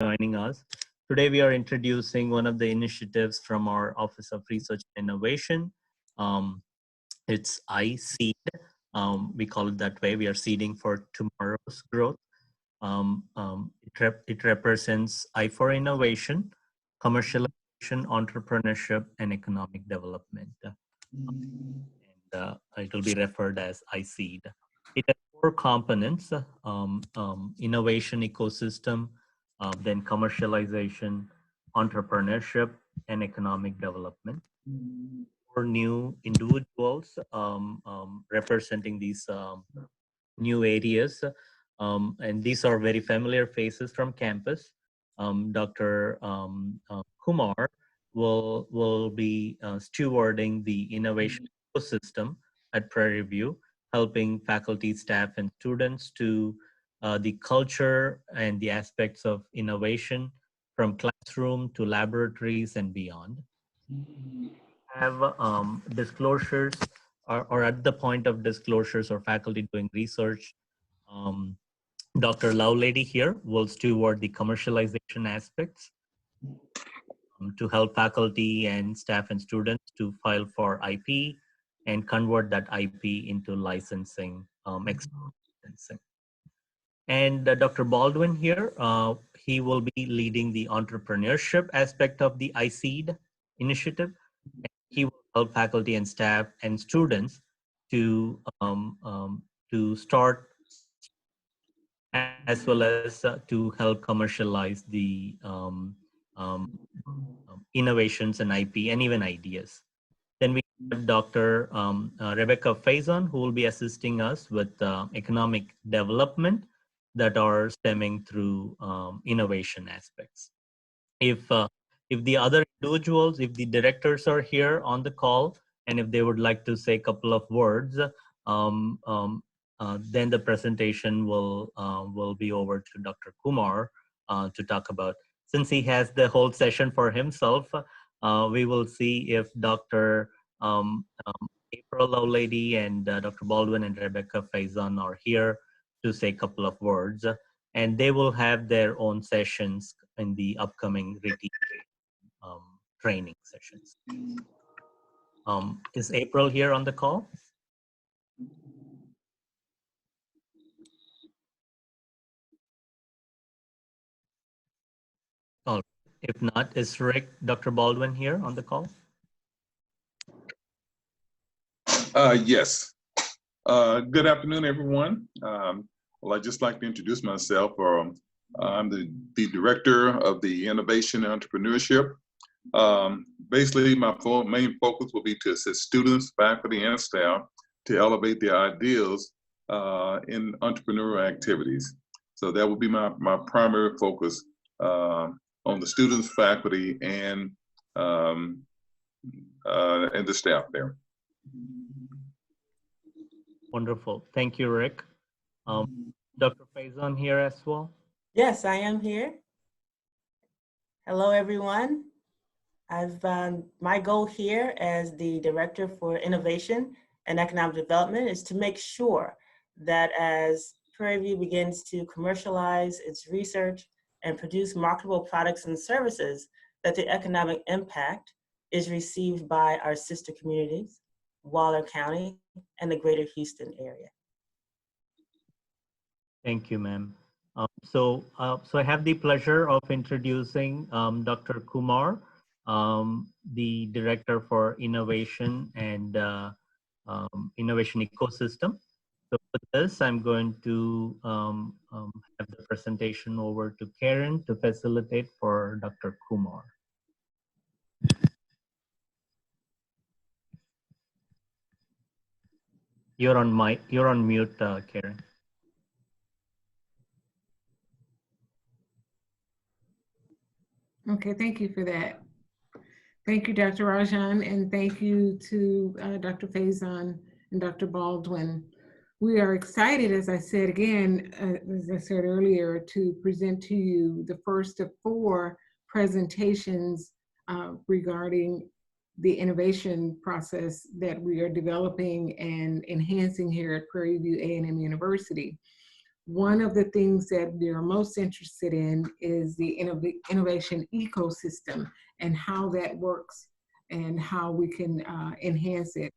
joining us. Today we are introducing one of the initiatives from our Office of Research and Innovation. Um, it's ICEED. We call it that way. We are seeding for tomorrow's growth. It represents I for innovation, commercialization, entrepreneurship, and economic development. It will be referred as ICEED. It has four components: innovation ecosystem, then commercialization, entrepreneurship, and economic development. For new individuals representing these new areas, and these are very familiar faces from campus. Dr. Kumar will be stewarding the innovation ecosystem at Prairie View, helping faculty, staff, and students to the culture and the aspects of innovation from classroom to laboratories and beyond. Have disclosures or at the point of disclosures or faculty doing research. Dr. Lovelady here will steward the commercialization aspects to help faculty and staff and students to file for IP and convert that IP into licensing, licensing. And Dr. Baldwin here, he will be leading the entrepreneurship aspect of the ICEED initiative. He will help faculty and staff and students to start as well as to help commercialize the innovations and IP and even ideas. Then we have Dr. Rebecca Faison, who will be assisting us with economic development that are stemming through innovation aspects. If the other individuals, if the directors are here on the call, and if they would like to say a couple of words, then the presentation will be over to Dr. Kumar to talk about. Since he has the whole session for himself, we will see if Dr. April Lovelady and Dr. Baldwin and Rebecca Faison are here to say a couple of words, and they will have their own sessions in the upcoming RITI training sessions. Is April here on the call? Oh, if not, is Dr. Baldwin here on the call? Yes. Good afternoon, everyone. Well, I'd just like to introduce myself. I'm the Director of the Innovation and Entrepreneurship. Basically, my main focus will be to assist students, faculty, and staff to elevate their ideals in entrepreneurial activities. So that will be my primary focus on the students, faculty, and the staff there. Wonderful. Thank you, Rick. Dr. Faison here as well? Yes, I am here. Hello, everyone. My goal here as the Director for Innovation and Economic Development is to make sure that as Prairie View begins to commercialize its research and produce marketable products and services, that the economic impact is received by our sister communities, Waller County, and the greater Houston area. Thank you, ma'am. So I have the pleasure of introducing Dr. Kumar, the Director for Innovation and Innovation Ecosystem. So with this, I'm going to have the presentation over to Karen to facilitate for Dr. Kumar. You're on mute, Karen. Okay, thank you for that. Thank you, Dr. Rajan, and thank you to Dr. Faison and Dr. Baldwin. We are excited, as I said again, as I said earlier, to present to you the first of 4 presentations regarding the innovation process that we are developing and enhancing here at Prairie View A&M University. One of the things that they're most interested in is the innovation ecosystem and how that works and how we can enhance it.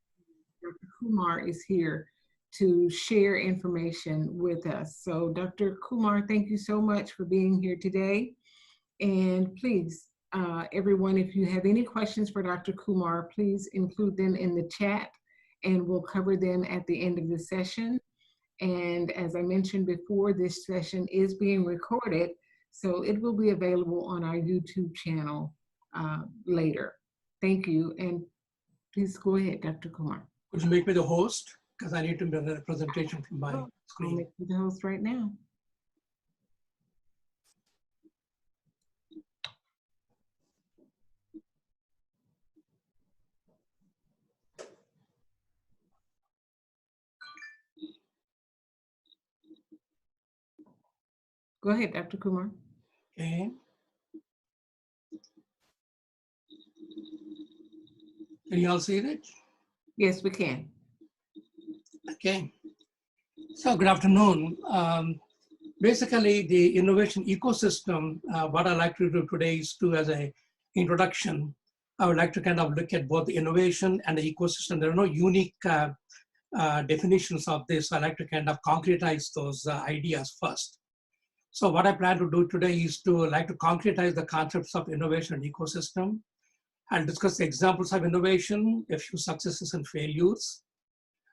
Dr. Kumar is here to share information with us. So Dr. Kumar, thank you so much for being here today. And please, everyone, if you have any questions for Dr. Kumar, please include them in the chat and we'll cover them at the end of the session. And as I mentioned before, this session is being recorded, so it will be available on our YouTube channel later. Thank you, and please go ahead, Dr. Kumar. Could you make me the host? Because I need to make a presentation from my screen. I'll make you the host right now. Go ahead, Dr. Kumar. Okay. Can you all see it? Yes, we can. Okay. So good afternoon. Basically, the innovation ecosystem, what I'd like to do today is to, as an introduction, I would like to kind of look at both the innovation and the ecosystem. There are no unique definitions of this. I like to kind of concretize those ideas first. So what I plan to do today is to concretize the concepts of innovation and ecosystem. I'll discuss the examples of innovation, a few successes and failures.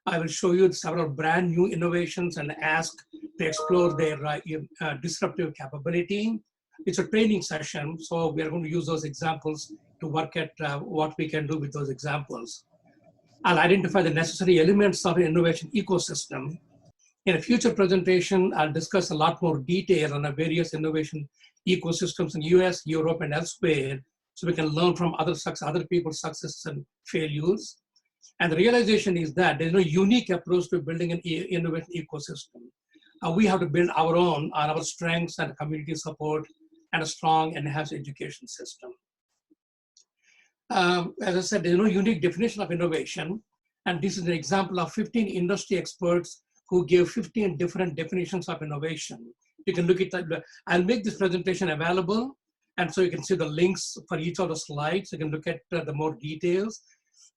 I will show you several brand new innovations and ask to explore their disruptive capability. It's a training session, so we are going to use those examples to work at what we can do with those examples. I'll identify the necessary elements of an innovation ecosystem. In a future presentation, I'll discuss a lot more detail on the various innovation ecosystems in US, Europe, and elsewhere, so we can learn from other people's successes and failures. And the realization is that there's no unique approach to building an innovation ecosystem. We have to build our own on our strengths and community support and a strong enhanced education system. As I said, there's no unique definition of innovation. And this is an example of 15 industry experts who give 15 different definitions of innovation. You can look at that. I'll make this presentation available, and so you can see the links for each of the slides. You can look at the more details.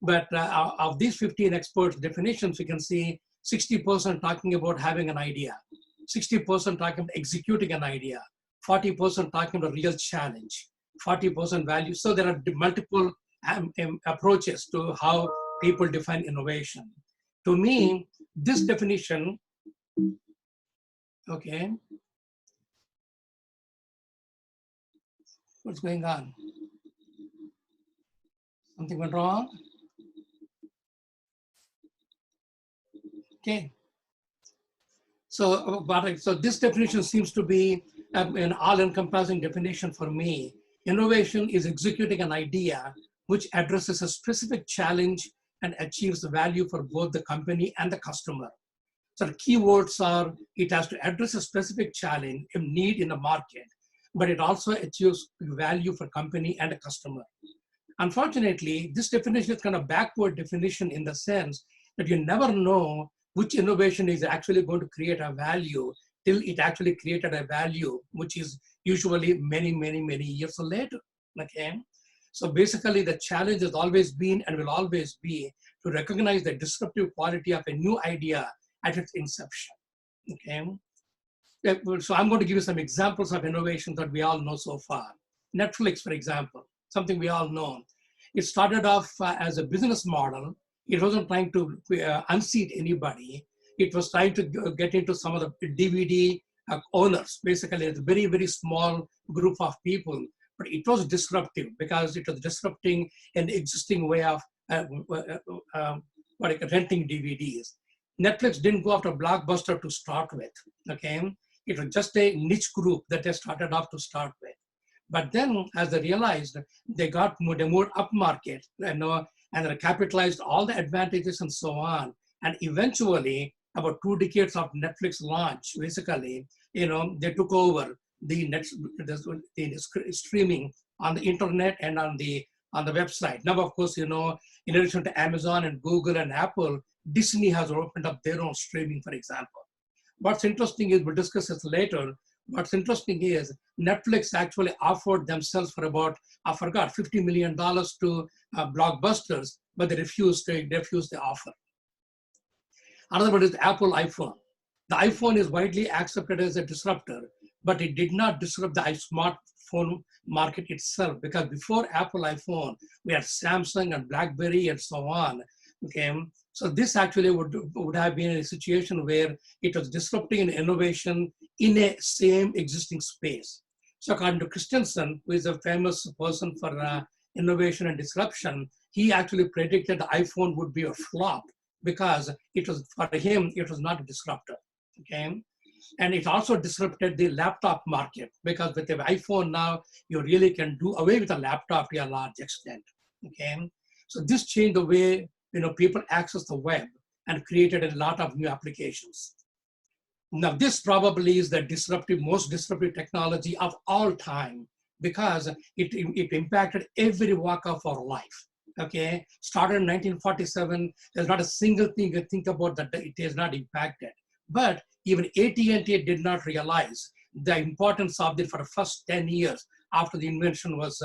But of these 15 experts' definitions, you can see 60% talking about having an idea, 60% talking about executing an idea, 40% talking about a real challenge, 40% value. So there are multiple approaches to how people define innovation. To me, this definition, okay, what's going on? Something went wrong? Okay. So this definition seems to be an all-encompassing definition for me. Innovation is executing an idea which addresses a specific challenge and achieves the value for both the company and the customer. So the keywords are, it has to address a specific challenge, a need in the market, but it also achieves value for company and a customer. Unfortunately, this definition is kind of backward definition in the sense that you never know which innovation is actually going to create a value till it actually created a value, which is usually many, many, many years later, okay? So basically the challenge has always been and will always be to recognize the disruptive quality of a new idea at its inception, okay? So I'm going to give you some examples of innovations that we all know so far. Netflix, for example, something we all know. It started off as a business model. It wasn't trying to unseat anybody. It was trying to get into some of the DVD owners. Basically, it's a very, very small group of people. But it was disruptive because it was disrupting an existing way of renting DVDs. Netflix didn't go after Blockbuster to start with, okay? It was just a niche group that they started off to start with. But then as they realized, they moved up market, and they capitalized all the advantages and so on. And eventually, about 2 decades of Netflix launch, basically, they took over the streaming on the internet and on the website. Now, of course, in addition to Amazon and Google and Apple, Disney has opened up their own streaming, for example. What's interesting is, we'll discuss this later, what's interesting is Netflix actually offered themselves for about, I forgot, $50 million to Blockbusters, but they refused the offer. Another one is Apple iPhone. The iPhone is widely accepted as a disruptor, but it did not disrupt the smartphone market itself, because before Apple iPhone, we had Samsung and BlackBerry and so on. Okay, so this actually would have been a situation where it was disrupting an innovation in a same existing space. So according to Christensen, who is a famous person for innovation and disruption, he actually predicted the iPhone would be a flop because it was, for him, it was not a disruptor. Okay, and it also disrupted the laptop market, because with the iPhone now, you really can do away with a laptop to a large extent. Okay, so this changed the way people access the web and created a lot of new applications. Now, this probably is the most disruptive technology of all time, because it impacted every walk of our life. Okay, started in 1947. There's not a single thing you think about that it has not impacted. But even AT&T did not realize the importance of it for the first 10 years after the invention was,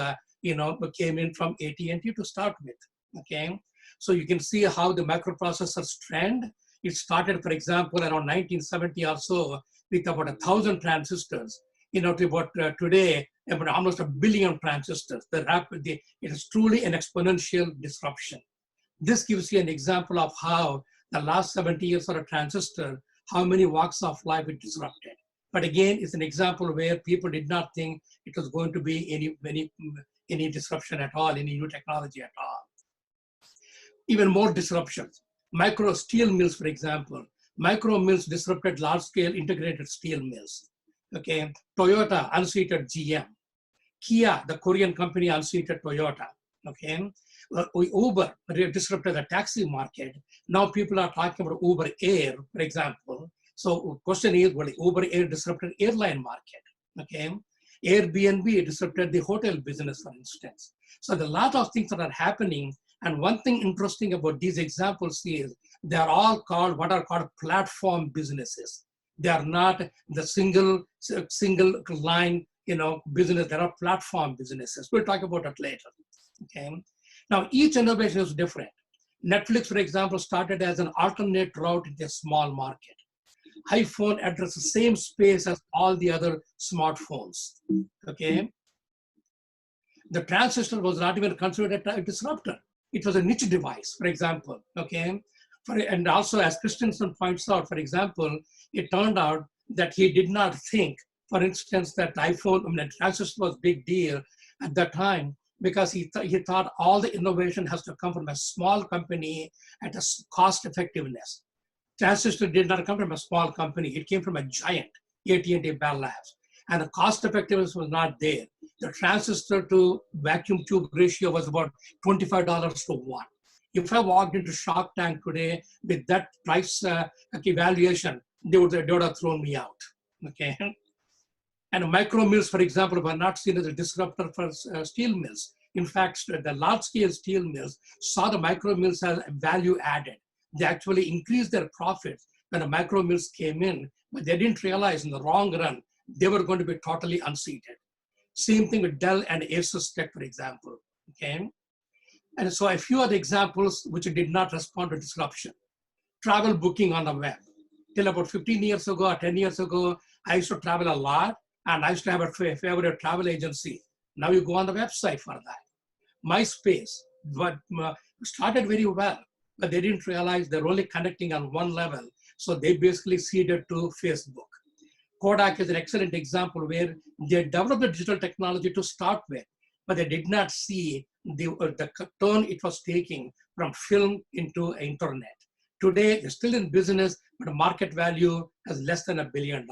came in from AT&T to start with. Okay, so you can see how the microprocessors trend. It started, for example, around 1970 or so with about 1,000 transistors, to about today, about almost 1 billion transistors. It is truly an exponential disruption. This gives you an example of how the last 70 years for a transistor, how many walks of life it disrupted. But again, it's an example where people did not think it was going to be any disruption at all, any new technology at all. Even more disruptions. Micro steel mills, for example. Micro mills disrupted large-scale integrated steel mills. Okay, Toyota unseated GM. Kia, the Korean company, unseated Toyota. Okay, Uber disrupted the taxi market. Now people are talking about Uber Air, for example. So the question is, will Uber Air disrupted airline market? Okay, Airbnb disrupted the hotel business, for instance. So there are a lot of things that are happening. And one thing interesting about these examples is they are all called what are called platform businesses. They are not the single line, business. There are platform businesses. We'll talk about that later. Okay. Now each innovation is different. Netflix, for example, started as an alternate route into a small market. iPhone addressed the same space as all the other smartphones. Okay. The transistor was not even considered a disruptor. It was a niche device, for example, okay? And also, as Christensen points out, for example, it turned out that he did not think, for instance, that the transistor was a big deal at that time, because he thought all the innovation has to come from a small company at a cost effectiveness. Transistor did not come from a small company. It came from a giant, AT&T Bell Labs. And the cost effectiveness was not there. The transistor to vacuum tube ratio was about $25 to 1. If I walked into Shark Tank today with that price evaluation, they would have thrown me out. Okay. And micro mills, for example, were not seen as a disruptor for steel mills. In fact, the large-scale steel mills saw the micro mills as value added. They actually increased their profits when the micro mills came in, but they didn't realize in the long run they were going to be totally unseated. Same thing with Dell and Asus Tech, for example. Okay, and so a few other examples which did not respond to disruption. Travel booking on the web. Till about 15 years ago or 10 years ago, I used to travel a lot, and I used to have a favorite travel agency. Now you go on the website for that. MySpace started very well, but they didn't realize they're only connecting on one level. So they basically ceded to Facebook. Kodak is an excellent example where they developed the digital technology to start with, but they did not see the turn it was taking from film into internet. Today, they're still in business, but the market value is less than $1 billion.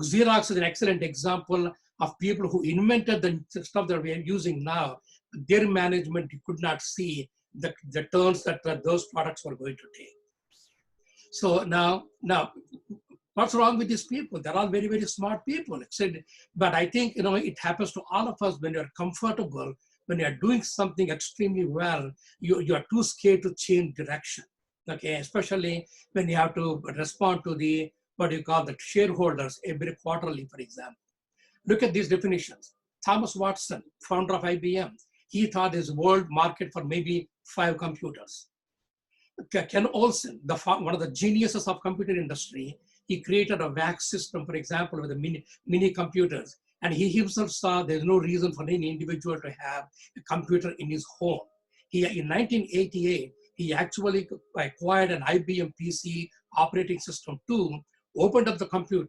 Xerox is an excellent example of people who invented the stuff that we are using now. Their management could not see the turns that those products were going to take. So now, what's wrong with these people? They're all very, very smart people. But I think it happens to all of us when you're comfortable, when you're doing something extremely well, you are too scared to change direction. Okay, especially when you have to respond to the what you call the shareholders every quarterly, for example. Look at these definitions. Thomas Watson, founder of IBM, he thought his world market for maybe 5 computers. Ken Olsen, one of the geniuses of computer industry, he created a VAX system, for example, with the mini computers. And he himself saw there's no reason for any individual to have a computer in his home. In 1988, he actually acquired an IBM PC operating system too, opened up the computer,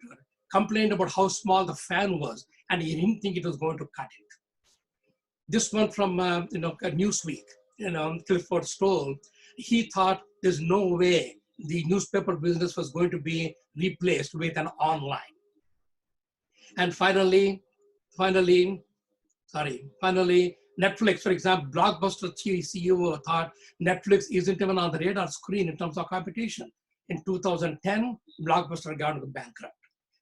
complained about how small the fan was, and he didn't think it was going to cut it. This one from Newsweek, Clifford Stoll, he thought there's no way the newspaper business was going to be replaced with an online. And finally, Netflix, for example, Blockbuster CEO thought Netflix isn't even on the radar screen in terms of competition. In 2010, Blockbuster got bankrupt.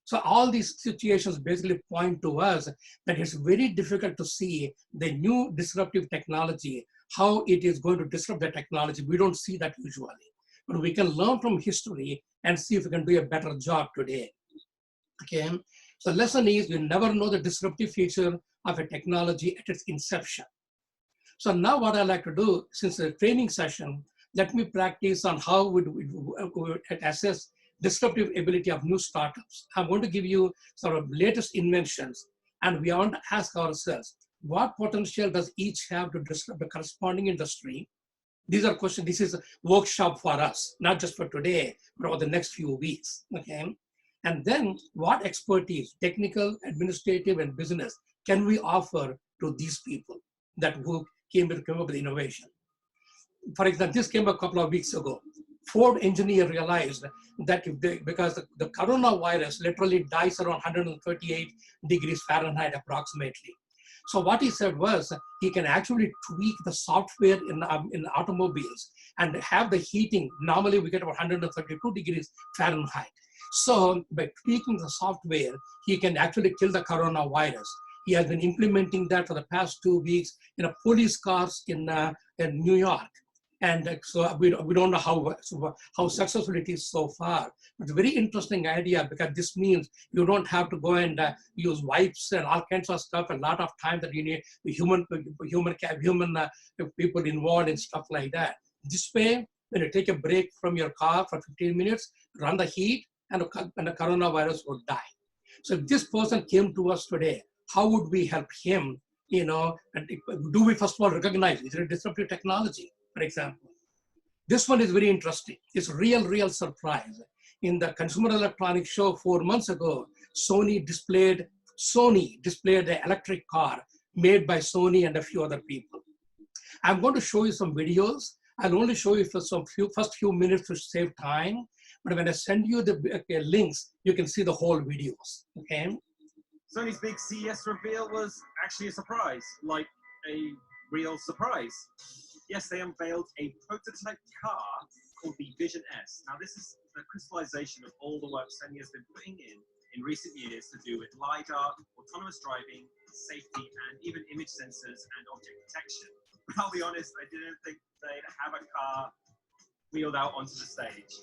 So all these situations basically point to us that it's very difficult to see the new disruptive technology, how it is going to disrupt the technology. We don't see that usually, but we can learn from history and see if we can do a better job today. Okay, so the lesson is you never know the disruptive feature of a technology at its inception. So now what I like to do, since the training session, let me practice on how we would assess disruptive ability of new startups. I'm going to give you sort of latest inventions, and we want to ask ourselves, what potential does each have to disrupt the corresponding industry? These are questions, this is a workshop for us, not just for today, but over the next few weeks, okay? And then what expertise, technical, administrative, and business can we offer to these people that who came up with innovation? For example, this came a couple of weeks ago. Ford engineer realized that because the coronavirus literally dies around 138 degrees Fahrenheit approximately. So what he said was he can actually tweak the software in automobiles and have the heating. Normally we get about 132 degrees Fahrenheit. So by tweaking the software, he can actually kill the coronavirus. He has been implementing that for the past 2 weeks in police cars in New York. And so we don't know how successful it is so far. It's a very interesting idea because this means you don't have to go and use wipes and all kinds of stuff, a lot of time that you need human people involved in stuff like that. This way, when you take a break from your car for 15 minutes, run the heat, and the coronavirus will die. So if this person came to us today, how would we help him? And do we first of all recognize is it a disruptive technology? For example, this one is very interesting. It's real surprise. In the Consumer Electronics Show 4 months ago, Sony displayed the electric car made by Sony and a few other people. I'm going to show you some videos. I'll only show you for first few minutes to save time. But when I send you the links, you can see the whole videos. Okay. Sony's big CES reveal was actually a surprise, like a real surprise. Yes, they unveiled a prototype car called the Vision S. Now, this is the crystallization of all the work Sony has been putting in recent years to do with LiDAR, autonomous driving, safety, and even image sensors and object detection. But I'll be honest, I didn't think they'd have a car wheeled out onto the stage.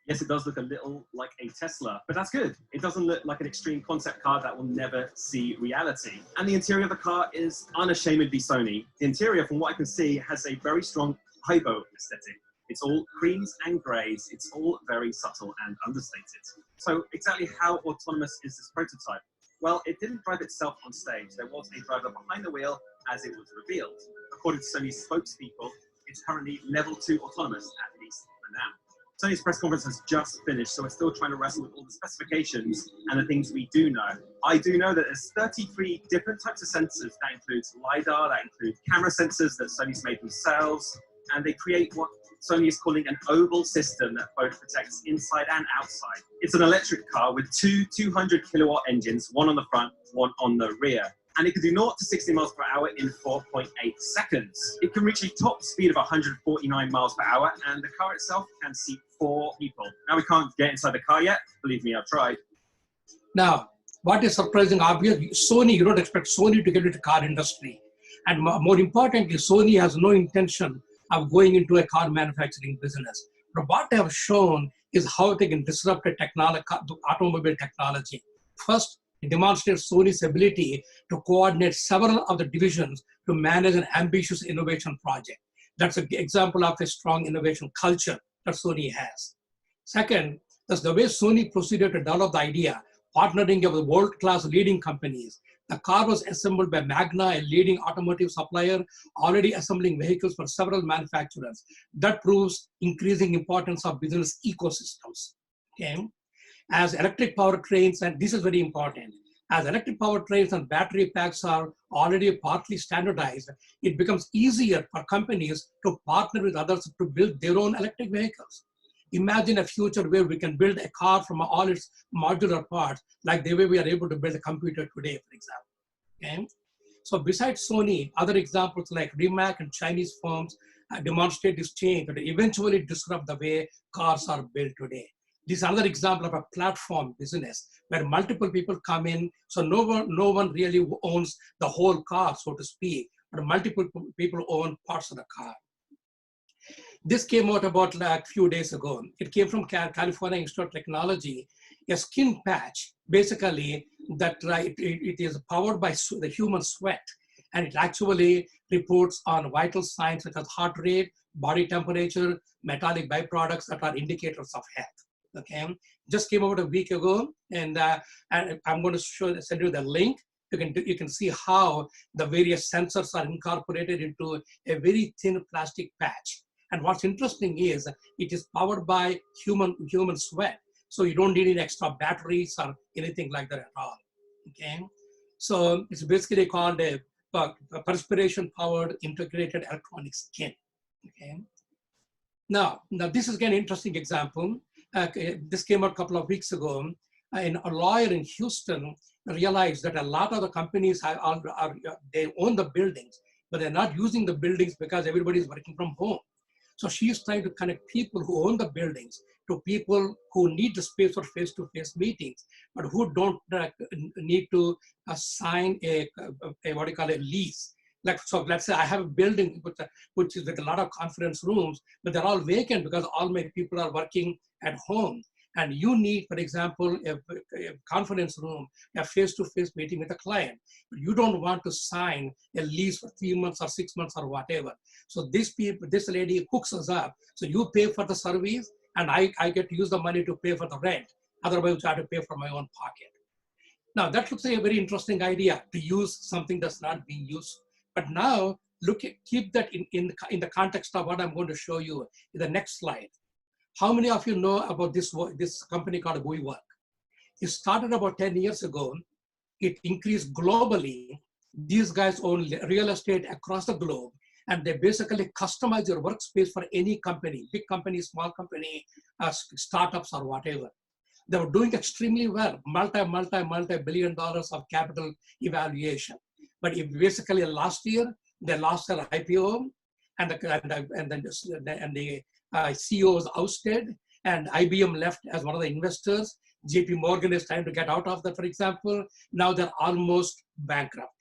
Yes, it does look a little like a Tesla, but that's good. It doesn't look like an extreme concept car that will never see reality. And the interior of the car is unashamedly Sony. The interior, from what I can see, has a very strong hypo aesthetic. It's all creams and grays. It's all very subtle and understated. So exactly how autonomous is this prototype? Well, it didn't drive itself on stage. There was a driver behind the wheel as it was revealed. According to Sony's spokespeople, it's currently level 2 autonomous, at least for now. Sony's press conference has just finished, so we're still trying to wrestle with all the specifications and the things we do know. I do know that there's 33 different types of sensors. That includes LiDAR, that includes camera sensors that Sony's made themselves, and they create what Sony is calling an oval system that both protects inside and outside. It's an electric car with two 200 kilowatt engines, one on the front, one on the rear. And it can do 0 to 60 miles per hour in 4.8 seconds. It can reach a top speed of 149 miles per hour, and the car itself can seat 4 people. Now, we can't get inside the car yet. Believe me, I've tried. Now, what is surprising, obviously, Sony, you don't expect Sony to get into the car industry. And more importantly, Sony has no intention of going into a car manufacturing business. But what they have shown is how they can disrupt the automobile technology. First, it demonstrates Sony's ability to coordinate several of the divisions to manage an ambitious innovation project. That's an example of a strong innovation culture that Sony has. Second, that's the way Sony proceeded to develop the idea, partnering with world-class leading companies. The car was assembled by Magna, a leading automotive supplier, already assembling vehicles for several manufacturers. That proves increasing importance of business ecosystems. Okay? As electric powertrains, and this is very important, as electric powertrains and battery packs are already partly standardized, it becomes easier for companies to partner with others to build their own electric vehicles. Imagine a future where we can build a car from all its modular parts, like the way we are able to build a computer today, for example. Okay? So besides Sony, other examples like Rimac and Chinese firms demonstrate this change that eventually disrupt the way cars are built today. This is another example of a platform business where multiple people come in, so no one really owns the whole car, so to speak, but multiple people own parts of the car. This came out about like a few days ago. It came from California Institute of Technology, a skin patch, basically that it is powered by the human sweat, and it actually reports on vital signs such as heart rate, body temperature, metallic byproducts that are indicators of health. Okay, just came out a week ago, and I'm going to send you the link. You can see how the various sensors are incorporated into a very thin plastic patch. And what's interesting is it is powered by human sweat, so you don't need any extra batteries or anything like that at all. Okay, so it's basically called a perspiration-powered integrated electronic skin. Okay. Now this is again an interesting example. This came out a couple of weeks ago. And a lawyer in Houston realized that a lot of the companies they own the buildings, but they're not using the buildings because everybody's working from home. So she's trying to connect people who own the buildings to people who need the space for face-to-face meetings, but who don't need to sign a what do you call a lease. Like, so let's say I have a building which is with a lot of conference rooms, but they're all vacant because all my people are working at home. And you need, for example, a conference room, a face-to-face meeting with a client. But you don't want to sign a lease for 3 months or 6 months or whatever. So this lady hooks us up. So you pay for the service, and I get to use the money to pay for the rent. Otherwise, I have to pay from my own pocket. Now, that looks like a very interesting idea, to use something that's not being used. But now, keep that in the context of what I'm going to show you in the next slide. How many of you know about this company called WeWork? It started about 10 years ago. It increased globally. These guys own real estate across the globe, and they basically customize your workspace for any company, big company, small company, startups or whatever. They were doing extremely well, multi-billion dollars of capital evaluation. But basically last year, they lost their IPO, and the CEO was ousted, and IBM left as one of the investors. JP Morgan is trying to get out of that, for example. Now they're almost bankrupt.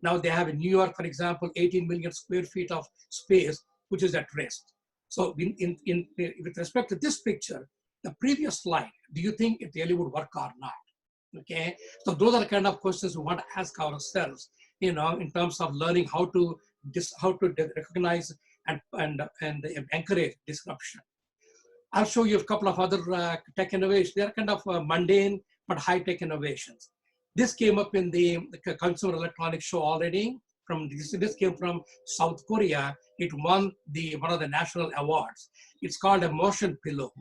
Now they have in New York, for example, 18 million square feet of space, which is at risk. So with respect to this picture, the previous slide, do you think it really would work or not? Okay, so those are the kind of questions we want to ask ourselves, in terms of learning how to recognize and encourage disruption. I'll show you a couple of other tech innovations. They're kind of mundane but high-tech innovations. This came up in the Consumer Electronics Show already. This came from South Korea. It won one of the national awards. It's called a motion pillow.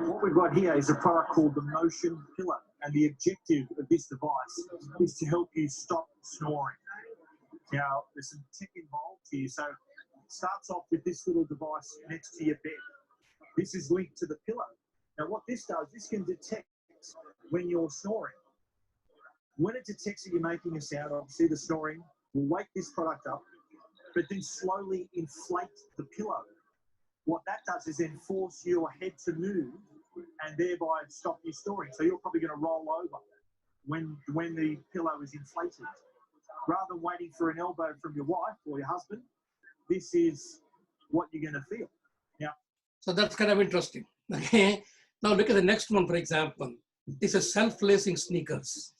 What we've got here is a product called the Motion Pillow, and the objective of this device is to help you stop snoring. Now, there's some tech involved here, so it starts off with this little device next to your bed. This is linked to the pillow. Now, what this does, this can detect when you're snoring. When it detects that you're making a sound, obviously the snoring will wake this product up, but then slowly inflate the pillow. What that does is then force your head to move and thereby stop you snoring. So you're probably going to roll over when the pillow is inflated. rather than waiting for an elbow from your wife or your husband, this is what you're going to feel. Yeah. So that's kind of interesting. Okay. Now look at the next one, for example. This is self-lacing sneakers.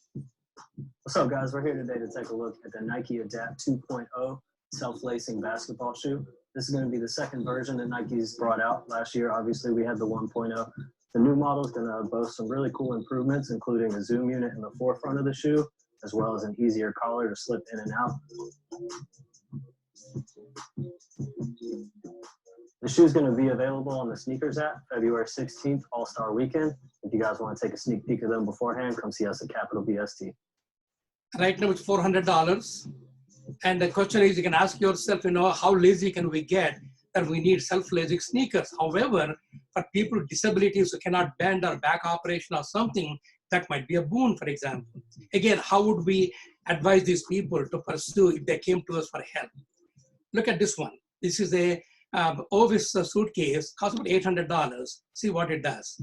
What's up, guys? We're here today to take a look at the Nike Adapt 2.0 self-lacing basketball shoe. This is going to be the second version that Nike's brought out. Last year, obviously, we had the 1.0. The new model is going to boast some really cool improvements, including a zoom unit in the forefront of the shoe, as well as an easier collar to slip in and out. The shoe is going to be available on the Sneakers app February 16th, All-Star Weekend. If you guys want to take a sneak peek of them beforehand, come see us at Capital BST. Right now it's $400. And the question is, you can ask yourself, how lazy can we get that we need self-lacing sneakers? However, for people with disabilities who cannot bend or back operation or something, that might be a boon, for example. Again, how would we advise these people to pursue if they came to us for help? Look at this one. This is a Ovis suitcase, costs about $800. See what it does.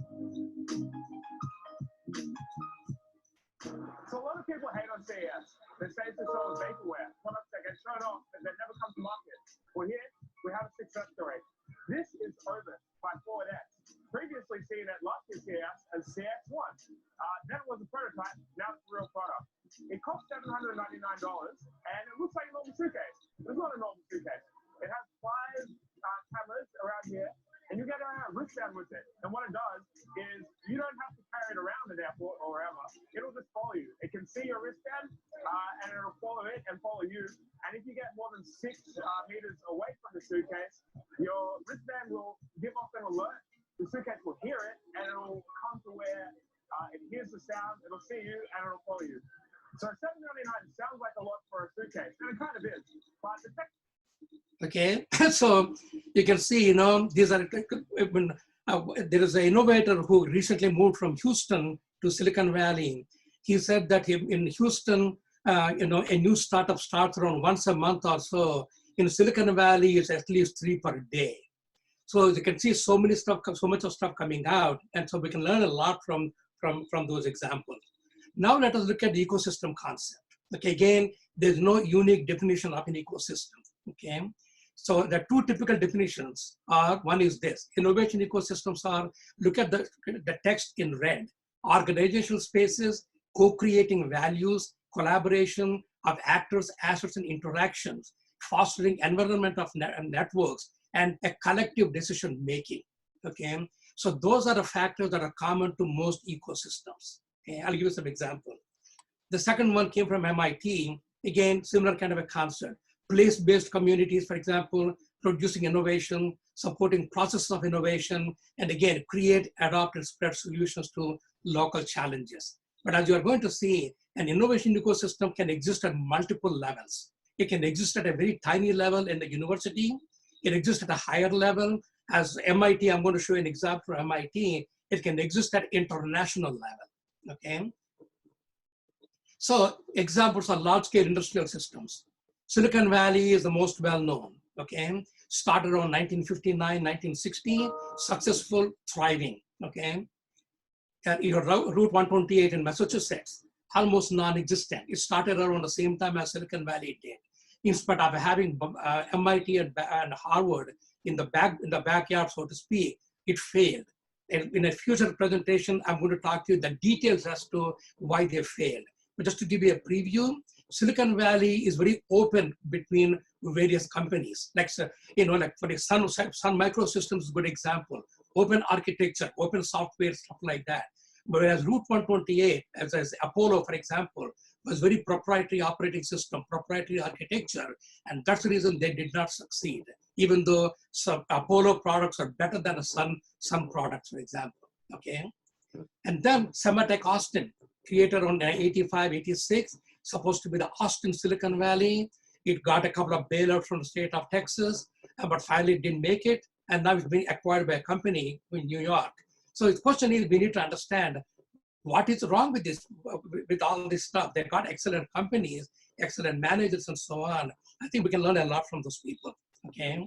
So a lot of people hate on CES. They say it's a show of vaporware, products that get shown off and that never come to market. Well, here we have a success story. This is Ovis by Ford X, previously seen at last year's CES as CX1. Then it was a prototype, now it's a real product. It costs $799 and it looks like a normal suitcase. It's not a normal suitcase. It has 5 cameras around here, and you get a wristband with it. And what it does is you don't have to carry it around an airport or wherever. It'll just follow you. It can see your wristband, and it'll follow it and follow you. And if you get more than 6 meters away from the suitcase, your wristband will give off an alert. The suitcase will hear it, and it'll come to where it hears the sound, it'll see you, and it'll follow you. So $799 sounds like a lot for a suitcase, and it kind of is. But the tech. Okay, so you can see, these are, there is an innovator who recently moved from Houston to Silicon Valley. He said that in Houston, a new startup starts around once a month or so. In Silicon Valley, it's at least 3 per day. So you can see so much of stuff coming out, and so we can learn a lot from those examples. Now let us look at the ecosystem concept. Okay, again, there's no unique definition of an ecosystem. Okay, so the 2 typical definitions are, one is this: innovation ecosystems are, look at the text in red, organizational spaces, co-creating values, collaboration of actors, assets, and interactions, fostering environment of networks, and a collective decision making. Okay, so those are the factors that are common to most ecosystems. Okay, I'll give you some examples. The second one came from MIT. Again, similar kind of a concept. Place-based communities, for example, producing innovation, supporting processes of innovation, and again, create, adopt, and spread solutions to local challenges. But as you are going to see, an innovation ecosystem can exist at multiple levels. It can exist at a very tiny level in the university. It exists at a higher level. As MIT, I'm going to show you an example for MIT. It can exist at international level, okay? So examples are large-scale industrial systems. Silicon Valley is the most well-known, okay? Started around 1959, 1960, successful, thriving, okay? Route 128 in Massachusetts, almost non-existent. It started around the same time as Silicon Valley did. In spite of having MIT and Harvard in the backyard, so to speak, it failed. And in a future presentation, I'm going to talk to you the details as to why they failed. But just to give you a preview, Silicon Valley is very open between various companies. Like, like for the Sun Microsystems is a good example. Open architecture, open software, stuff like that. Whereas Route 128, as Apollo, for example, was very proprietary operating system, proprietary architecture, and that's the reason they did not succeed, even though some Apollo products are better than some products, for example, okay? And then Sematech Austin, created around 85, 86, supposed to be the Austin Silicon Valley. It got a couple of bailouts from the state of Texas, but finally didn't make it, and now it's being acquired by a company in New York. So the question is, we need to understand what is wrong with this, with all this stuff. They've got excellent companies, excellent managers, and so on. I think we can learn a lot from those people, okay?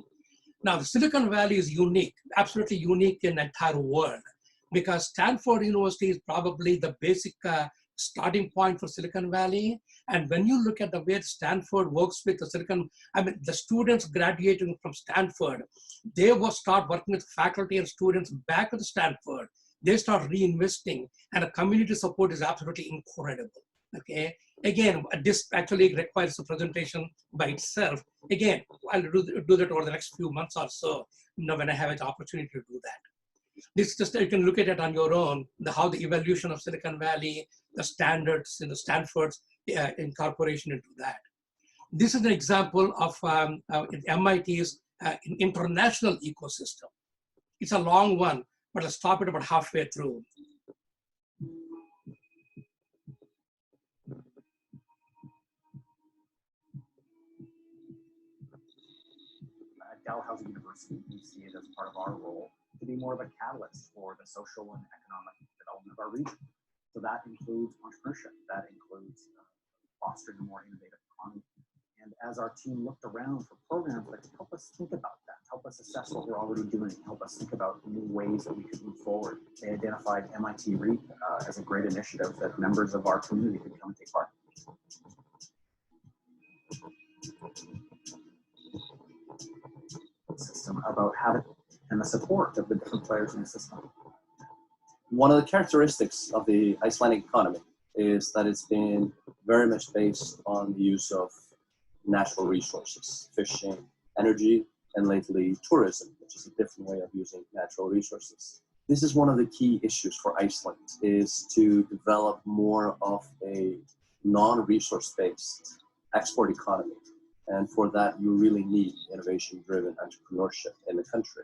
Now, the Silicon Valley is unique, absolutely unique in the entire world, because Stanford University is probably the basic starting point for Silicon Valley. And when you look at the way Stanford works with the students graduating from Stanford, they will start working with faculty and students back at Stanford. They start reinvesting, and the community support is absolutely incredible. Okay, again, this actually requires a presentation by itself. Again, I'll do that over the next few months or so, when I have an opportunity to do that. This just, you can look at it on your own, how the evolution of Silicon Valley, the standards in the Stanford's incorporation into that. This is an example of MIT's international ecosystem. It's a long one, but I'll stop it about halfway through. At Dalhousie University, we see it as part of our role to be more of a catalyst for the social and economic development of our region. So that includes entrepreneurship, that includes fostering a more innovative economy. And as our team looked around for programs that could help us think about that, help us assess what we're already doing, help us think about new ways that we could move forward, they identified MIT RITI as a great initiative that members of our community could come and take part. System about having and the support of the different players in the system. One of the characteristics of the Icelandic economy is that it's been very much based on the use of natural resources, fishing, energy, and lately tourism, which is a different way of using natural resources. This is one of the key issues for Iceland, is to develop more of a non-resource-based export economy. And for that, you really need innovation-driven entrepreneurship in the country.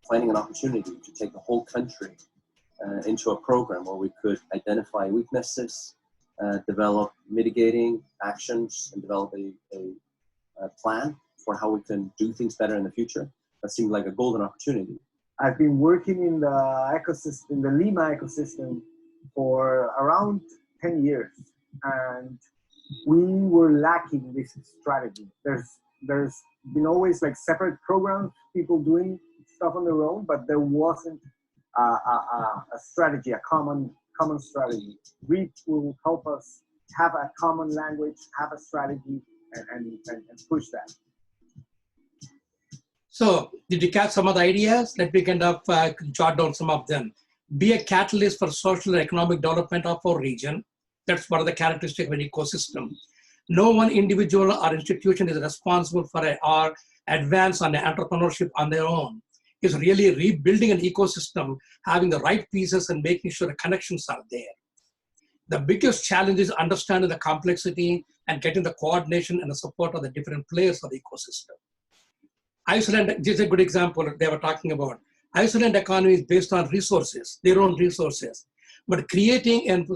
Finding an opportunity to take the whole country into a program where we could identify weaknesses, develop mitigating actions, and develop a plan for how we can do things better in the future. That seemed like a golden opportunity. I've been working in the ecosystem, in the Lima ecosystem, for around 10 years, and we were lacking this strategy. There's been always like separate programs, people doing stuff on their own, but there wasn't a strategy, a common strategy. RIT will help us have a common language, have a strategy, and push that. So did you catch some of the ideas? Let me kind of jot down some of them. Be a catalyst for social and economic development of our region. That's one of the characteristics of an ecosystem. No one individual or institution is responsible for our advance on the entrepreneurship on their own. It's really rebuilding an ecosystem, having the right pieces and making sure the connections are there. The biggest challenge is understanding the complexity and getting the coordination and the support of the different players of the ecosystem. Iceland, this is a good example they were talking about. Iceland economy is based on resources, their own resources. But creating an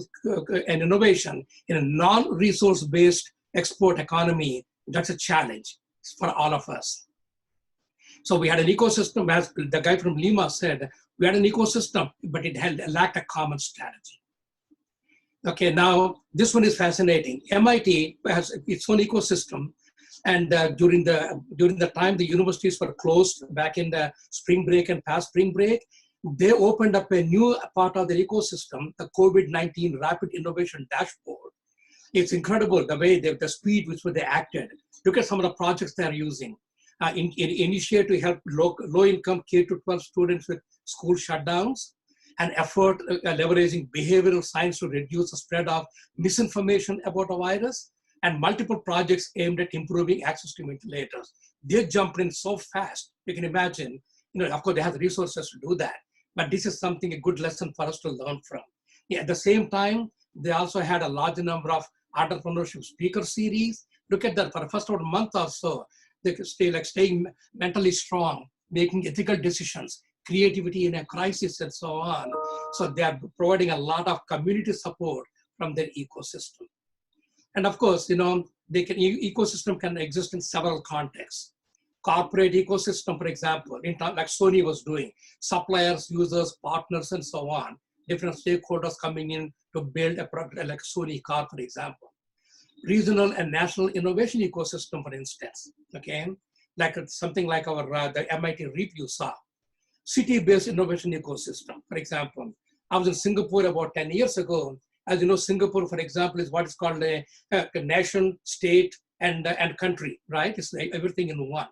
innovation in a non-resource based export economy, that's a challenge for all of us. So we had an ecosystem, as the guy from Lima said, we had an ecosystem, but it lacked a common strategy. Okay, now this one is fascinating. MIT has its own ecosystem, and during the time the universities were closed back in the spring break and past spring break, they opened up a new part of the ecosystem, the COVID-19 Rapid Innovation Dashboard. It's incredible the way, the speed with which they acted. Look at some of the projects they're using. Initiate to help low-income K-12 students with school shutdowns, an effort leveraging behavioral science to reduce the spread of misinformation about a virus, and multiple projects aimed at improving access to ventilators. They jumped in so fast, you can imagine, of course they have the resources to do that, but this is something, a good lesson for us to learn from. Yeah, at the same time, they also had a large number of entrepreneurship speaker series. Look at that, for the first month or so, they could staying mentally strong, making ethical decisions, creativity in a crisis, and so on. So they are providing a lot of community support from their ecosystem. And of course, ecosystem can exist in several contexts. Corporate ecosystem, for example, like Sony was doing, suppliers, users, partners, and so on. Different stakeholders coming in to build a product like Sony car, for example. Regional and national innovation ecosystem, for instance, okay? Like something like our the MIT RIT you saw. city-based innovation ecosystem. For example, I was in Singapore about 10 years ago. As you know, Singapore, for example, is what is called a nation, state, and country, right? It's like everything in one.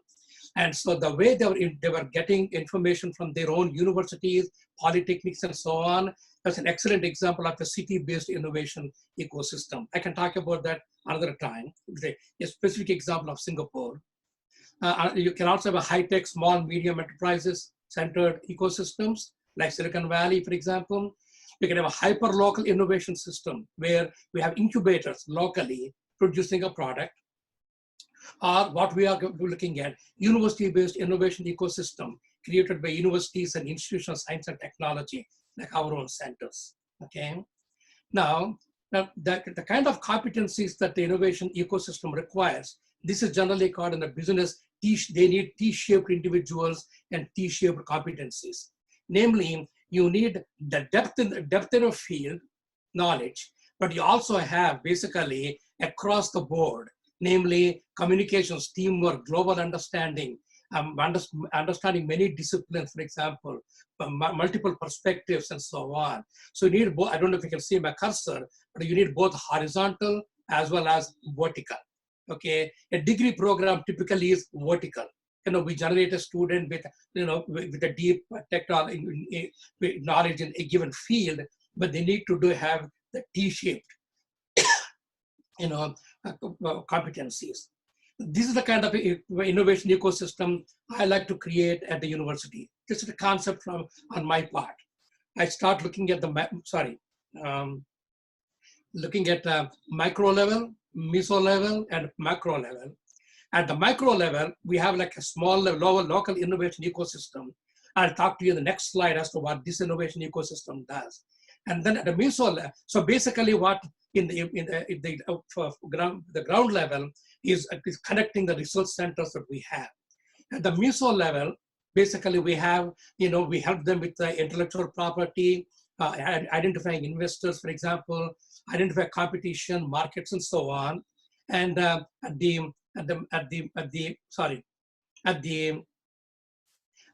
And so the way they were getting information from their own universities, polytechnics, and so on, that's an excellent example of a city-based innovation ecosystem. I can talk about that another time. It's a specific example of Singapore. You can also have a high-tech, small, medium enterprises centered ecosystems, like Silicon Valley, for example. We can have a hyper-local innovation system where we have incubators locally producing a product. Or what we are looking at, university-based innovation ecosystem created by universities and institutions of science and technology, like our own centers, okay? Now the kind of competencies that the innovation ecosystem requires, this is generally called in the business, they need T-shaped individuals and T-shaped competencies. Namely, you need the depth in a field knowledge, but you also have basically across the board, namely communications, teamwork, global understanding, understanding many disciplines, for example, multiple perspectives and so on. So you need both, I don't know if you can see my cursor, but you need both horizontal as well as vertical, okay? A degree program typically is vertical. You know, we generate a student with, you know, with a deep technology, knowledge in a given field, but they need to have the T-shaped, you know, competencies. This is the kind of innovation ecosystem I like to create at the university. This is a concept on my part. I start looking at looking at micro level, meso level, and macro level. At the micro level, we have like a small level, local innovation ecosystem. I'll talk to you in the next slide as to what this innovation ecosystem does. And then at the meso level, so basically what the ground level is connecting the research centers that we have. At the meso level, basically we have, you know, we help them with the intellectual property, identifying investors, for example, identify competition, markets, and so on. And at the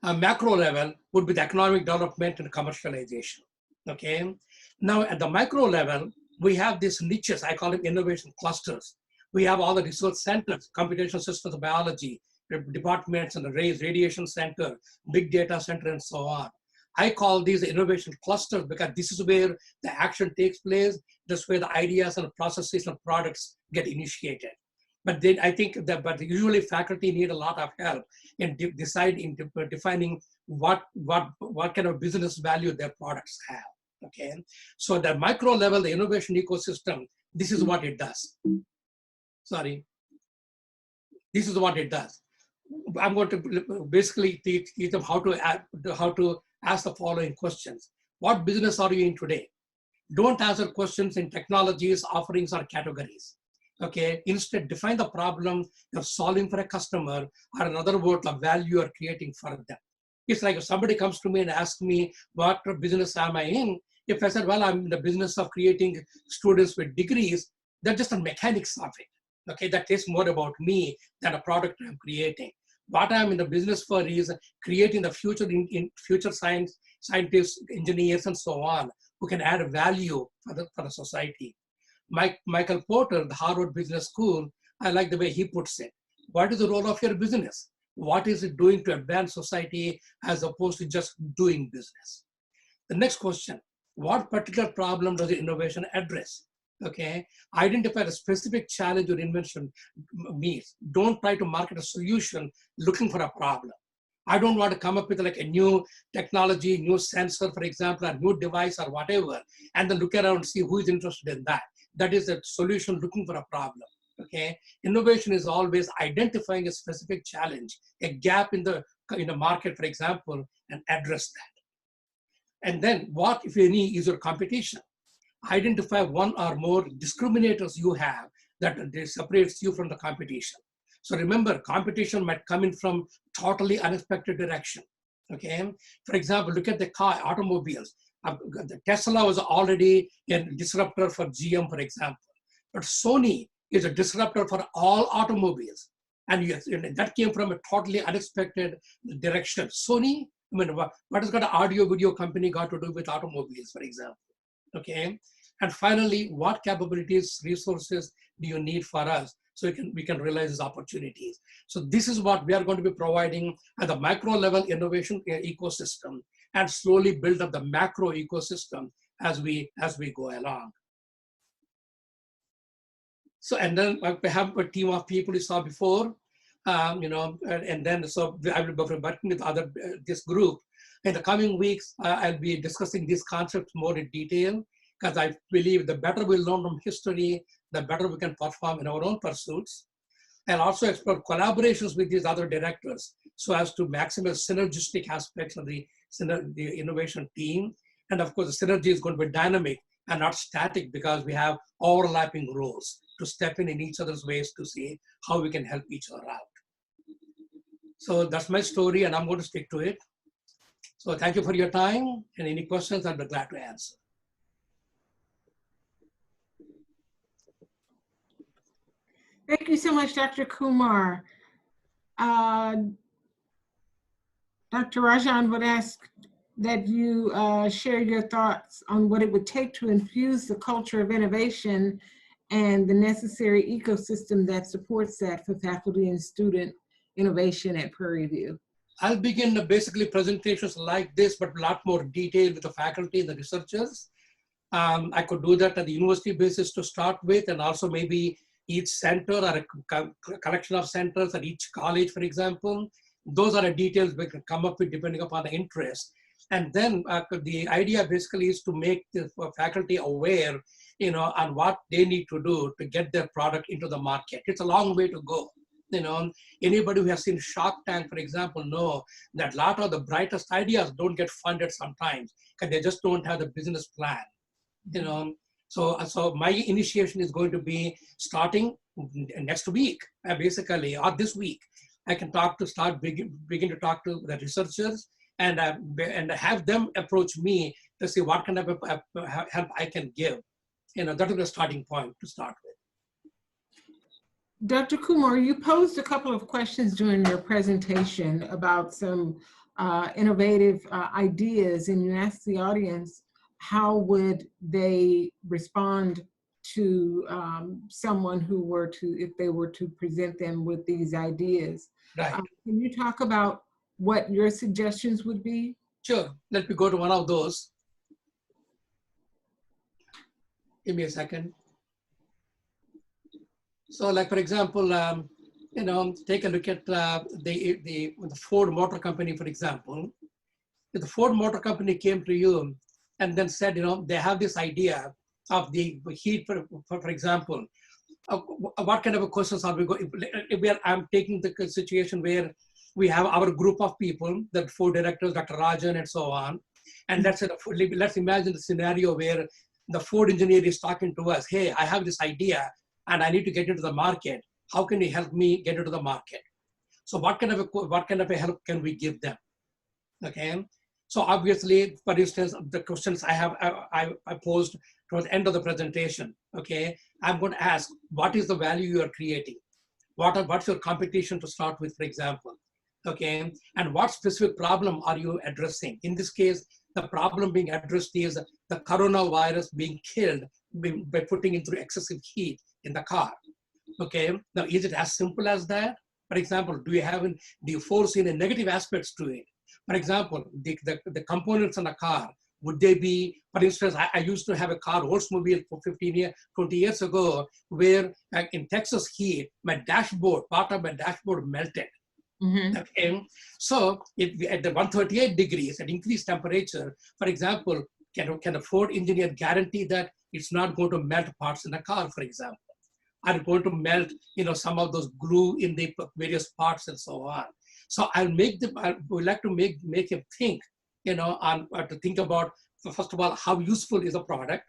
macro level would be the economic development and commercialization. Okay. Now at the micro level, we have these niches. I call them innovation clusters. We have all the research centers, computational systems biology, departments, and the radiation center, big data center, and so on. I call these innovation clusters because this is where the action takes place. That's where the ideas and processes and products get initiated. But then I think that, but usually faculty need a lot of help in defining what kind of business value their products have. Okay, so the micro level, the innovation ecosystem, this is what it does. Sorry, this is what it does. I'm going to basically teach them how to ask the following questions. What business are you in today? Don't answer questions in technologies, offerings, or categories. Okay, instead define the problem you're solving for a customer, or another word, the value you're creating for them. It's like if somebody comes to me and asks me, what business am I in? If I said, well, I'm in the business of creating students with degrees, that's just the mechanics of it. Okay, that is more about me than a product I'm creating. What I'm in the business for is creating the future future scientists, engineers, and so on, who can add value for the society. Michael Porter, the Harvard Business School, I like the way he puts it. What is the role of your business? What is it doing to advance society as opposed to just doing business? The next question, what particular problem does the innovation address? Okay, identify the specific challenge your invention meets. Don't try to market a solution looking for a problem. I don't want to come up with like a new technology, new sensor, for example, a new device or whatever, and then look around and see who is interested in that. That is a solution looking for a problem. Okay, innovation is always identifying a specific challenge, a gap in the market, for example, and address that. And then what, if any, is your competition? Identify one or more discriminators you have that separates you from the competition. So remember, competition might come in from totally unexpected direction. Okay, for example, look at the automobiles. The Tesla was already a disruptor for GM, for example, but Sony is a disruptor for all automobiles, and that came from a totally unexpected direction. Sony I mean, what has got an audio video company got to do with automobiles, for example? Okay. And finally, what capabilities, resources do you need for us so we can realize these opportunities? So this is what we are going to be providing at the micro level innovation ecosystem, and slowly build up the macro ecosystem as we go along. So, and then we have a team of people you saw before, and then so I will be working with this group. In the coming weeks, I'll be discussing these concepts more in detail, because I believe the better we learn from history, the better we can perform in our own pursuits. And also explore collaborations with these other directors so as to maximize synergistic aspects of the innovation team. And of course, the synergy is going to be dynamic and not static, because we have overlapping roles to step in each other's ways to see how we can help each other out. So that's my story, and I'm going to stick to it. So thank you for your time, and any questions, I'll be glad to answer. Thank you so much, Dr. Kumar. Dr. Rajan would ask that you share your thoughts on what it would take to infuse the culture of innovation and the necessary ecosystem that supports that for faculty and student innovation at Prairie View. I'll begin basically presentations like this, but a lot more detail with the faculty and the researchers. I could do that at the university basis to start with, and also maybe each center or a collection of centers at each college, for example. Those are the details we can come up with depending upon the interest. And then the idea basically is to make the faculty aware, on what they need to do to get their product into the market. It's a long way to go. Anybody who has seen Shark Tank, for example, know that a lot of the brightest ideas don't get funded sometimes because they just don't have the business plan. So my initiation is going to be starting next week, basically, or this week. I can begin to talk to the researchers and have them approach me to see what kind of help I can give. That is the starting point to start with. Dr. Kumar, you posed a couple of questions during your presentation about some innovative ideas, and you asked the audience how would they respond to someone who were to, if they were to present them with these ideas. Right. Can you talk about what your suggestions would be? Sure. Let me go to one of those. Give me a second. So, like for example, take a look at the Ford Motor Company, for example. If the Ford Motor Company came to you and then said, they have this idea of the heat, for example, what kind of questions are we going? I'm taking the situation where we have our group of people, the 4 directors, Dr. Rajan, and so on. And let's imagine the scenario where the Ford engineer is talking to us. Hey, I have this idea and I need to get into the market. How can you help me get into the market? So what kind of a help can we give them? Okay. So obviously, for instance, the questions I posed towards the end of the presentation. Okay, I'm going to ask, what is the value you are creating? What's your competition to start with, for example? Okay, and what specific problem are you addressing? In this case, the problem being addressed is the coronavirus being killed by putting it through excessive heat in the car. Okay, now is it as simple as that? For example, do you foresee any negative aspects to it? For example, the components in a car, would they be, for instance, I used to have a car, Oldsmobile, for 20 years ago, where in Texas heat, part of my dashboard melted. Mm-hmm. Okay, so at the 138 degrees, at increased temperature, for example, can a Ford engineer guarantee that it's not going to melt parts in a car, for example? Are going to melt, some of those glue in the various parts and so on. So I would like to make him think, to think about, first of all, how useful is a product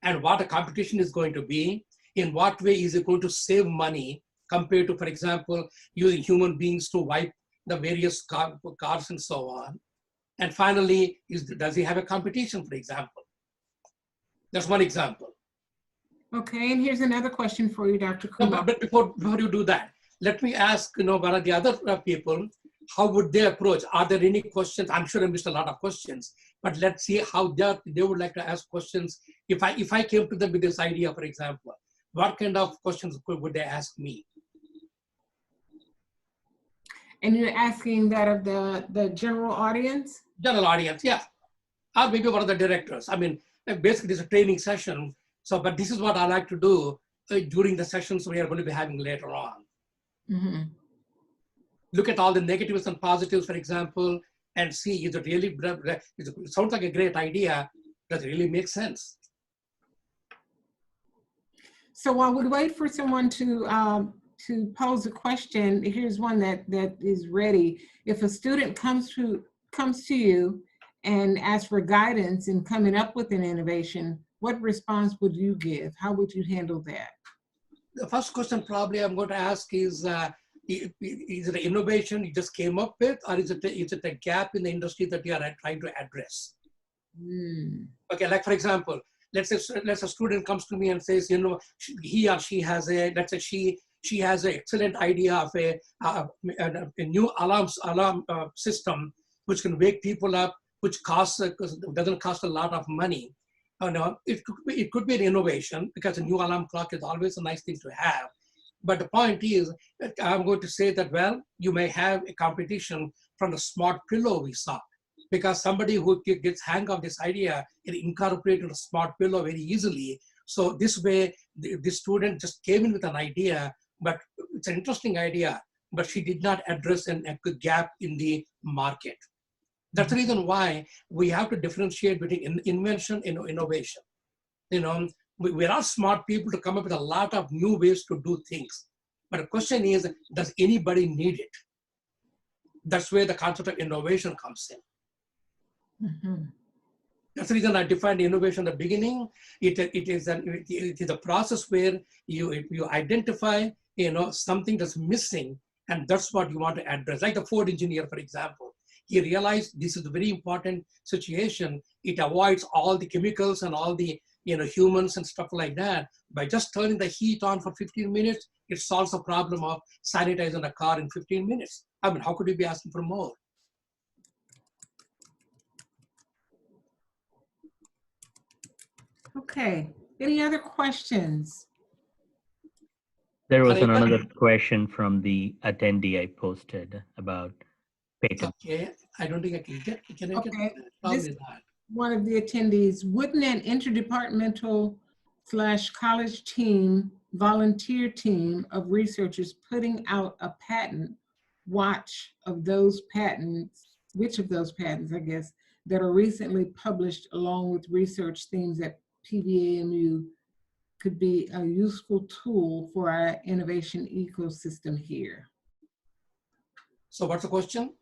and what a competition is going to be. In what way is it going to save money compared to, for example, using human beings to wipe the various cars and so on. And finally, does he have a competition, for example? That's one example. Okay, and here's another question for you, Dr. Kumar. But before you do that, let me ask, one of the other people, how would they approach? Are there any questions? I'm sure I missed a lot of questions, but let's see how they would like to ask questions. If I came to them with this idea, for example, what kind of questions would they ask me? And you're asking that of the general audience? General audience, yeah. Or maybe one of the directors. I mean, basically it's a training session. So, but this is what I like to do during the sessions we are going to be having later on. Mm-hmm. Look at all the negatives and positives, for example, and see is it really, it sounds like a great idea. Does it really make sense? So while we wait for someone to pose a question, here's one that is ready. If a student comes to you and asks for guidance in coming up with an innovation, what response would you give? How would you handle that? The first question probably I'm going to ask is it an innovation you just came up with, or is it a gap in the industry that you are trying to address? Okay, like for example, let's say a student comes to me and says, you know, he or she has let's say she has an excellent idea of a new alarm system which can wake people up, which doesn't cost a lot of money. No, it could be an innovation, because a new alarm clock is always a nice thing to have. But the point is, I'm going to say that, well, you may have a competition from the smart pillow we saw, because somebody who gets hang of this idea can incorporate a smart pillow very easily. So this way, the student just came in with an idea, but it's an interesting idea, but she did not address a gap in the market. That's the reason why we have to differentiate between invention and innovation. You know, we're not smart people to come up with a lot of new ways to do things. But the question is, does anybody need it? That's where the concept of innovation comes in. Mm-hmm. That's the reason I defined innovation at the beginning. It is a process where you identify, you know, something that's missing, and that's what you want to address. Like the Ford engineer, for example. He realized this is a very important situation. It avoids all the chemicals and all the, you know, humans and stuff like that. By just turning the heat on for 15 minutes, it solves the problem of sanitizing a car in 15 minutes. I mean, how could you be asking for more? Okay, any other questions? There was another question from the attendee I posted about patent. Okay, I don't think I can get. Can I get that? Probably not. One of the attendees, wouldn't an interdepartmental / college team, volunteer team of researchers putting out a patent watch of those patents, which of those patents, I guess, that are recently published along with research themes at PVAMU could be a useful tool for our innovation ecosystem here? So what's the question?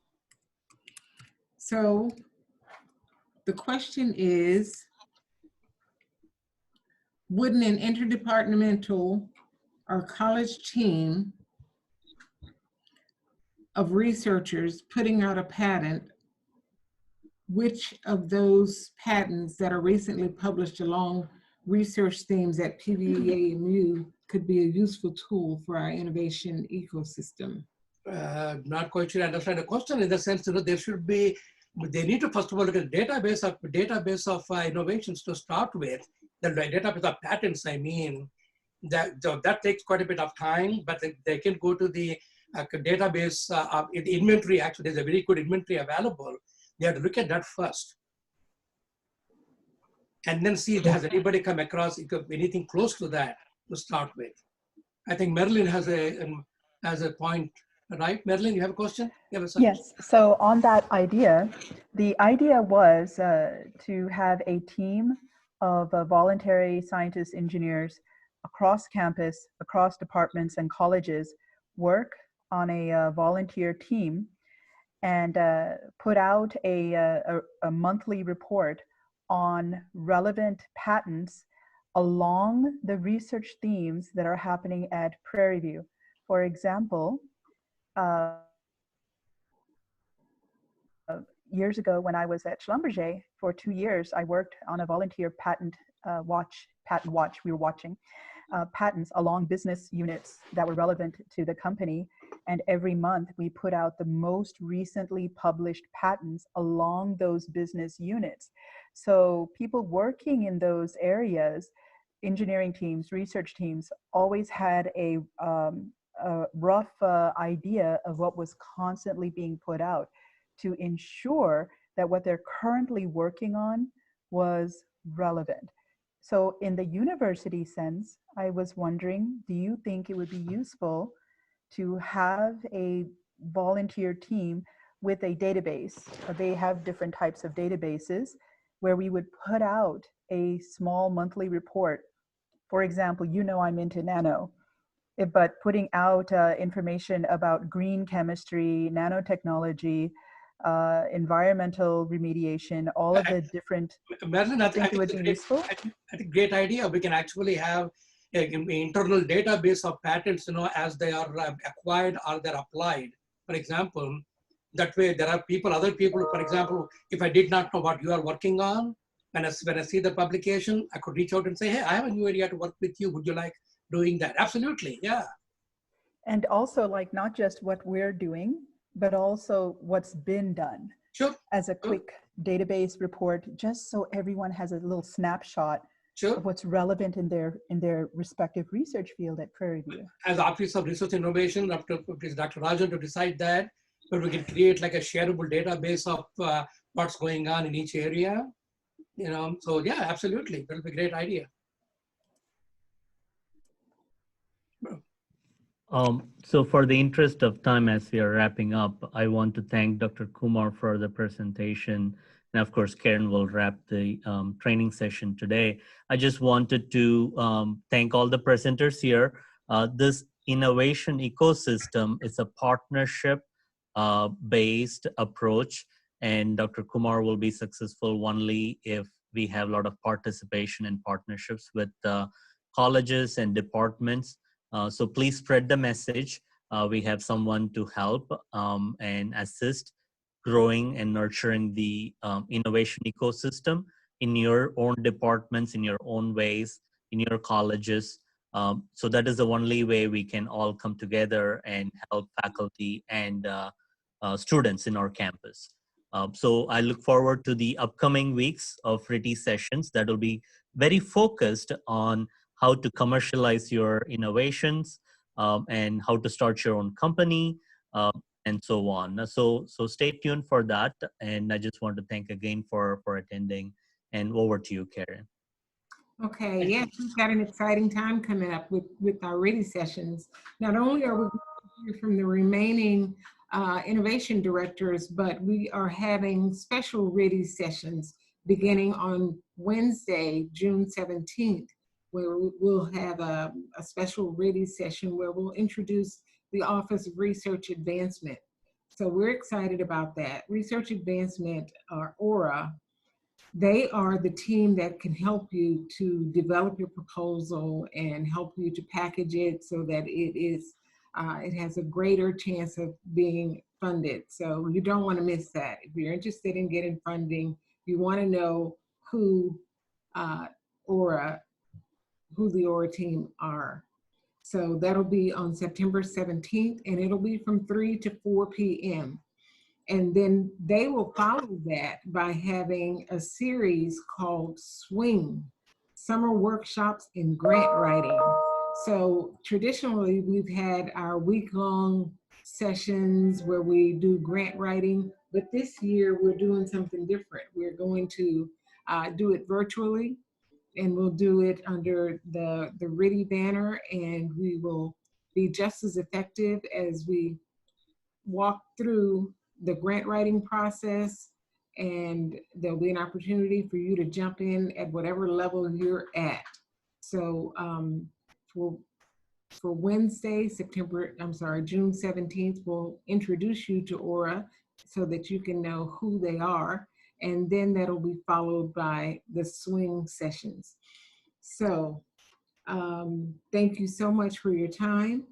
So the question is, wouldn't an interdepartmental or college team of researchers putting out a patent, which of those patents that are recently published along research themes at PVAMU could be a useful tool for our innovation ecosystem? Not quite sure I understand the question, in the sense that there should be, they need to first of all look at database of innovations to start with. The database of patents, I mean, that takes quite a bit of time, but they can go to the database of inventory. Actually, there's a very good inventory available. They have to look at that first, and then see if has anybody come across anything close to that to start with. I think Marilyn has a point, right? Marilyn, you have a question? You have a yes. So on that idea, the idea was to have a team of voluntary scientists, engineers across campus, across departments and colleges work on a volunteer team and put out a monthly report on relevant patents along the research themes that are happening at Prairie View. For example, years ago when I was at Schlumberger for 2 years, I worked on a volunteer patent patent watch, we were watching patents along business units that were relevant to the company. And every month we put out the most recently published patents along those business units. So people working in those areas, engineering teams, research teams, always had a rough idea of what was constantly being put out to ensure that what they're currently working on was relevant. So in the university sense, I was wondering, do you think it would be useful to have a volunteer team with a database? They have different types of databases where we would put out a small monthly report. For example, you know I'm into nano, but putting out information about green chemistry, nanotechnology, environmental remediation, all of the different, Madeline, I think it would be useful? I think great idea. We can actually have an internal database of patents, as they are acquired or they're applied. For example, that way there are people, other people, for example, if I did not know what you are working on, when I see the publication, I could reach out and say, hey, I have a new area to work with you. Would you like doing that? Absolutely, yeah. And also, like, not just what we're doing, but also what's been done. Sure. As a quick database report, just so everyone has a little snapshot of what's relevant in their respective research field at Prairie View. As Office of Research Innovation, Dr. Rajan to decide that, but we can create like a shareable database of what's going on in each area. So yeah, absolutely, that'll be a great idea. So for the interest of time, as we are wrapping up, I want to thank Dr. Kumar for the presentation. And of course, Karen will wrap the training session today. I just wanted to thank all the presenters here. This innovation ecosystem is a partnership based approach, and Dr. Kumar will be successful only if we have a lot of participation and partnerships with colleges and departments. So please spread the message. We have someone to help and assist growing and nurturing the innovation ecosystem in your own departments, in your own ways, in your colleges. So that is the only way we can all come together and help faculty and students in our campus. So I look forward to the upcoming weeks of RITI sessions that will be very focused on how to commercialize your innovations and how to start your own company and so on. So stay tuned for that. And I just want to thank again for attending, and over to you, Karen. Okay, yes, we've got an exciting time coming up with our RITI sessions. Not only are we going to hear from the remaining innovation directors, but we are having special RITI sessions beginning on Wednesday, June 17th, where we'll have a special RITI session where we'll introduce the Office of Research Advancement. So we're excited about that. Research Advancement, or ORA, they are the team that can help you to develop your proposal and help you to package it so that it has a greater chance of being funded. So you don't want to miss that. If you're interested in getting funding, you want to know who the ORA team are. So that'll be on September 17th, and it'll be from 3 to 4 p.m. And then they will follow that by having a series called Swing, Summer Workshops in Grant Writing. So traditionally, we've had our week-long sessions where we do grant writing, but this year we're doing something different. We're going to do it virtually, and we'll do it under the RITI banner, and we will be just as effective as we walk through the grant writing process, and there'll be an opportunity for you to jump in at whatever level you're at. So for Wednesday, June 17th, we'll introduce you to ORA so that you can know who they are. And then that'll be followed by the swing sessions. So thank you so much for your time.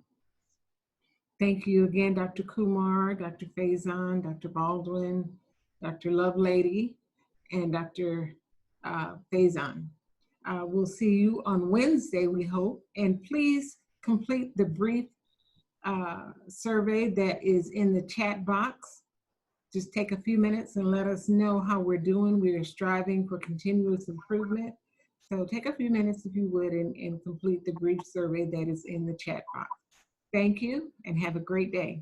Thank you again, Dr. Kumar, Dr. Faison, Dr. Baldwin, Dr. Lovelady, and Dr. Faison. We'll see you on Wednesday, we hope. And please complete the brief survey that is in the chat box. Just take a few minutes and let us know how we're doing. We are striving for continuous improvement. So take a few minutes, if you would, and complete the brief survey that is in the chat box. Thank you and have a great day.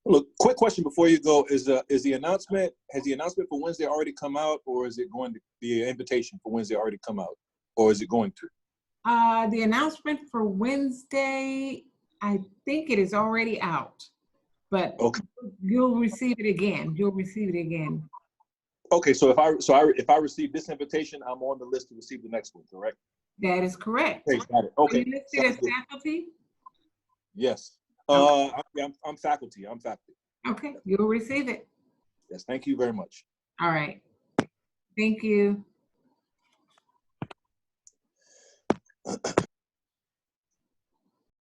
Look, quick question before you go: has the announcement for Wednesday already come out, or is it going to be an invitation for Wednesday already come out, or is it going to? The announcement for Wednesday, I think it is already out, but okay. You'll receive it again. You'll receive it again. Okay, so if I receive this invitation, I'm on the list to receive the next one, correct? That is correct. Okay, got it. Okay. Are you listed as faculty? Yes. Okay. I'm faculty. I'm faculty. Okay, you'll receive it. Yes, thank you very much. All right. Thank you.